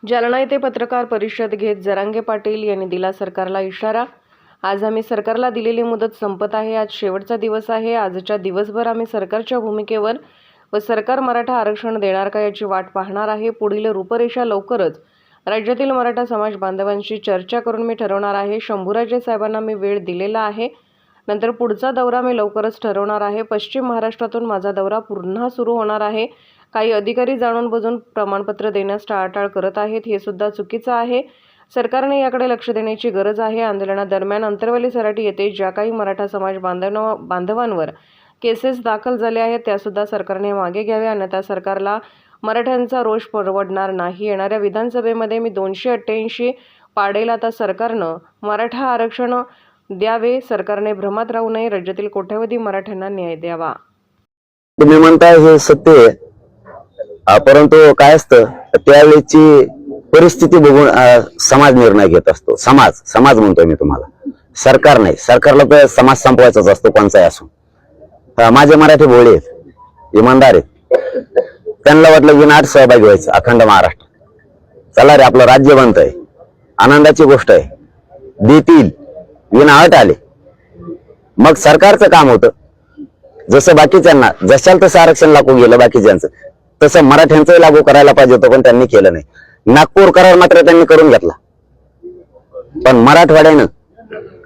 जालना येथे पत्रकार परिषद घेत जरांगे पाटील यांनी दिला सरकारला इशारा। आज आम्ही सरकारला दिलेली मुदत संपत आहे। आज शेवटचा दिवस आहे। आजच्या दिवसभर आम्ही सरकारच्या भूमिकेवर व सरकार मराठा आरक्षण देणार का याची वाट पाहणार आहे। पुढील रूपरेषा लवकरच राज्यातील मराठा समाज बांधवांशी चर्चा करून मी ठरवणार आहे। शंभूराजे साहेबांना मी वेळ दिलेला आहे। नंतर पुढचा दौरा मी लवकरच ठरवणार आहे। पश्चिम महाराष्ट्रातून माझा दौरा पुन्हा सुरू होणार आहे। काही अधिकारी जाणून बुजून प्रमाणपत्र देण्यास टाळाटाळ करत आहेत, हे सुद्धा चुकीचं आहे। सरकारने याकडे लक्ष देण्याची गरज आहे। आंदोलनादरम्यान अंतरवली सराटी येथे ज्या काही मराठा समाज बांधवांवर केसेस दाखल झाले आहेत त्या सुद्धा सरकारने मागे घ्याव्या, अन्यथा सरकारला मराठ्यांचा रोष परवडणार नाही। येणाऱ्या विधानसभेमध्ये मी 288 पाडेल। आता सरकारनं मराठा आरक्षण द्यावे, सरकारने भ्रमात राहू नये, राज्यातील कोट्यावधी मराठ्यांना न्याय द्यावा। तुम्ही म्हणताय हे सत्य आहे, परंतु काय असतं त्यावेळेची परिस्थिती बघून समाज निर्णय घेत असतो। समाज म्हणतोय मी तुम्हाला, सरकार नाही। सरकारला तर समाज संपवायचाच असतो, कोणचाही असो। माझे मराठी भोळे आहेत, इमानदार आहेत, त्यांना वाटलं की नाट सहभागी व्हायचं अखंड महाराष्ट्र। चला रे, आपलं राज्य बनतंय, आनंदाची गोष्ट आहे, देतील विनाअट आले। मग सरकारचं काम होतं जसं बाकीच्यांना जशाल तसं आरक्षण लागू गेलं बाकीच्यांचं, तसं मराठ्यांचं लागू करायला पाहिजे होतं, पण त्यांनी केलं नाही। नागपूर करार मात्र त्यांनी करून घेतला, पण मराठवाड्यानं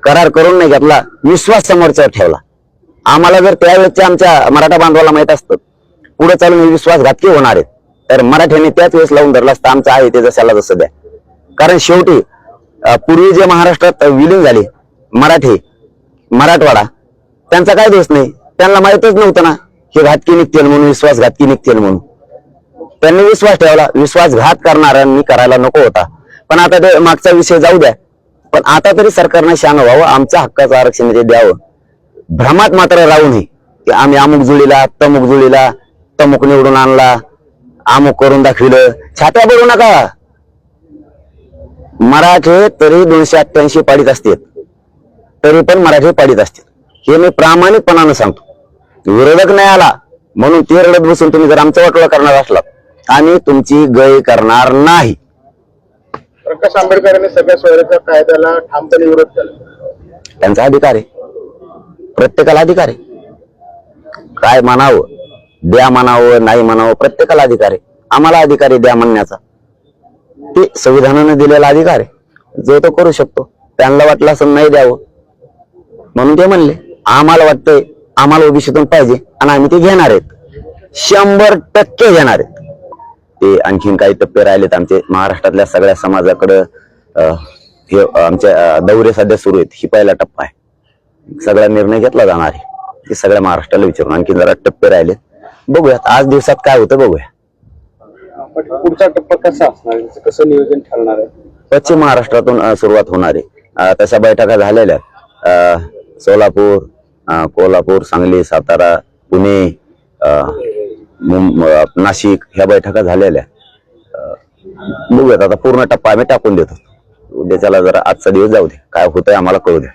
करार करून नाही घेतला, विश्वास समोरच्यावर ठेवला। आम्हाला जर त्यावेळेच्या आमच्या मराठा बांधवाला माहित असतं पुढे चालून विश्वासघातकी होणार आहेत, तर मराठ्यांनी त्याच वेळेस लावून धरला असतं आमचं आहे ते जशाला जसं द्या। कारण शेवटी पूर्वी जे महाराष्ट्रात विलीन झाले मराठी मराठवाडा, त्यांचा काय दोष नाही। त्यांना माहितच नव्हतं ना हे घातकी निघतील म्हणून, विश्वासघातकी निघतील म्हणून। त्यांनी विश्वास ठेवला, विश्वासघात करणाऱ्यांनी करायला नको होता। पण आता ते मागचा विषय जाऊ द्या, पण आता तरी सरकारने शान व्हावं, आमच्या हक्काचं आरक्षण ते द्यावं। भ्रमात मात्र राहू नये की आम्ही अमुक जुळीला तमुक निवडून आणला, अमुक करून दाखविलं, छात्या भरू नका। मराठे तरी 288 पाडीत असतील, तरी पण मराठी पाडीत असतील, हे मी प्रामाणिकपणानं सांगतो। विरोधक नाही आला म्हणून ते रडत बसून तुम्ही जर आमचं वाटोळं करणार असलात, आम्ही तुमची गय करणार नाही। प्रकाश आंबेडकरांनी सगळ्या स्वराज्य कायद्याला ठामपणे विरोध केला, त्यांचा अधिकार आहे, प्रत्येकाला अधिकार आहे। काय म्हणावं, द्या म्हणावं नाही म्हणावं, प्रत्येकाला अधिकार आहे। आम्हाला अधिकार आहे द्या म्हणण्याचा, ते संविधानाने दिलेला अधिकार आहे, जो तो करू शकतो। त्यांना वाटलं असं नाही द्यावं म्हणून ते म्हणले, आम्हाला वाटतंय आम्हाला ओबीसीतून पाहिजे आणि आम्ही ते घेणार आहेत, 100% घेणार आहेत। ते आणखीन काही टप्पे राहिलेत आमचे महाराष्ट्रातल्या सगळ्या समाजाकडे, हे आमच्या दौरे सध्या सुरू आहेत, ही पहिला टप्पा आहे। सगळा निर्णय घेतला जाणार आहे, ते सगळ्या महाराष्ट्राला विचारून आणखीन जरा टप्पे राहिलेत, बघूयात आज दिवसात काय होतं बघूया। पुढचा टप्पा कसा असणार, कसं नियोजन ठरणार आहे? पश्चिम महाराष्ट्रातून सुरुवात होणार आहे। तशा बैठका झालेल्या सोलापूर, कोल्हापूर, सांगली, सातारा, पुणे, नाशिक ह्या बैठका झालेल्या। बघूयात आता पूर्ण टप्पा आम्ही टाकून देतो। उद्याच्याला जरा आजचा दिवस जाऊ दे, काय होतंय आम्हाला कळू द्या।